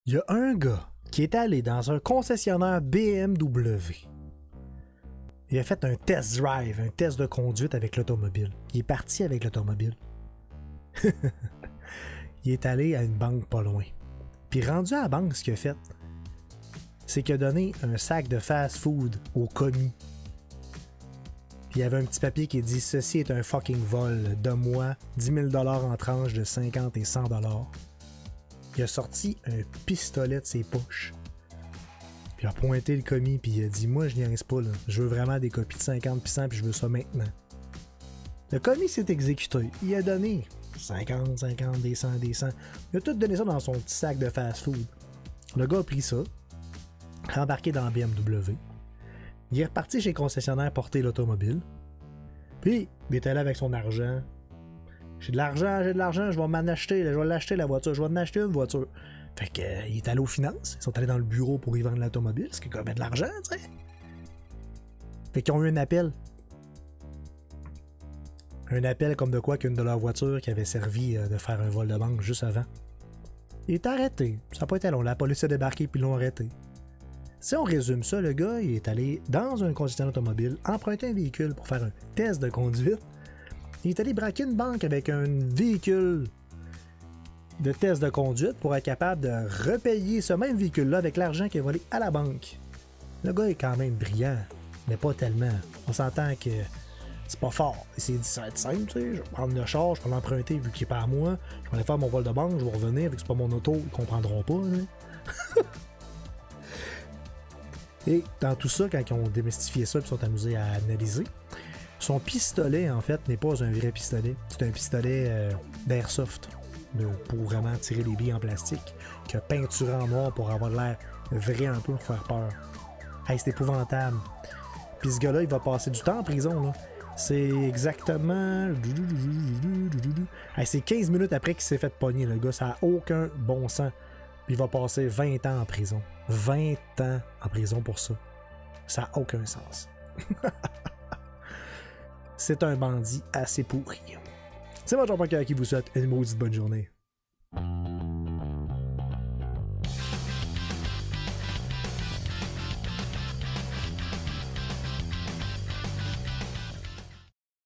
Il y a un gars qui est allé dans un concessionnaire BMW. Il a fait un test drive, un test de conduite avec l'automobile. Il est parti avec l'automobile. Il est allé à une banque pas loin. Puis rendu à la banque, ce qu'il a fait, c'est qu'il a donné un sac de fast-food au commis. Puis il y avait un petit papier qui dit « Ceci est un fucking vol. Donne-moi 10 000 $ en tranches de 50 et 100 $. Il a sorti un pistolet de ses poches. Puis il a pointé le commis, puis il a dit « Moi, je niaise pas, là. Je veux vraiment des copies de 50 puis 100, puis je veux ça maintenant. » Le commis s'est exécuté. Il a donné 50, 50, des 100, des 100. Il a tout donné ça dans son petit sac de fast-food. Le gars a pris ça, embarqué dans la BMW. Il est reparti chez le concessionnaire porter l'automobile. Puis, il était là avec son argent. J'ai de l'argent, je vais m'en acheter, je vais l'acheter la voiture, je vais en acheter une voiture. Fait que, il est allé aux finances, ils sont allés dans le bureau pour y vendre l'automobile, c'est quand même de l'argent, tu sais. Fait qu'ils ont eu un appel. Un appel comme de quoi qu'une de leurs voitures qui avait servi de faire un vol de banque juste avant. Il est arrêté. Ça n'a pas été long, la police a débarqué puis ils l'ont arrêté. Si on résume ça, le gars il est allé dans un concessionnaire automobile, emprunter un véhicule pour faire un test de conduite. Il est allé braquer une banque avec un véhicule de test de conduite pour être capable de repayer ce même véhicule-là avec l'argent qu'il a volé à la banque. Le gars est quand même brillant, mais pas tellement. On s'entend que c'est pas fort. Il s'est dit ça va être simple, tu sais, je vais prendre le char, je vais l'emprunter vu qu'il est pas à moi, je vais aller faire mon vol de banque, je vais revenir, vu que c'est pas mon auto, ils comprendront pas. Et dans tout ça, quand ils ont démystifié ça et sont amusés à analyser, son pistolet, en fait, n'est pas un vrai pistolet. C'est un pistolet d'airsoft, pour vraiment tirer les billes en plastique, qui a peinturé en noir pour avoir l'air vrai un peu, pour faire peur. Hey, c'est épouvantable. Puis ce gars-là, il va passer du temps en prison, là. C'est exactement... Hey, c'est 15 minutes après qu'il s'est fait pogner, le gars. Ça n'a aucun bon sens. Puis il va passer 20 ans en prison. 20 ans en prison pour ça. Ça n'a aucun sens. C'est un bandit assez pourri. C'est moi, Jean-Paul qui vous souhaite une maudite bonne journée.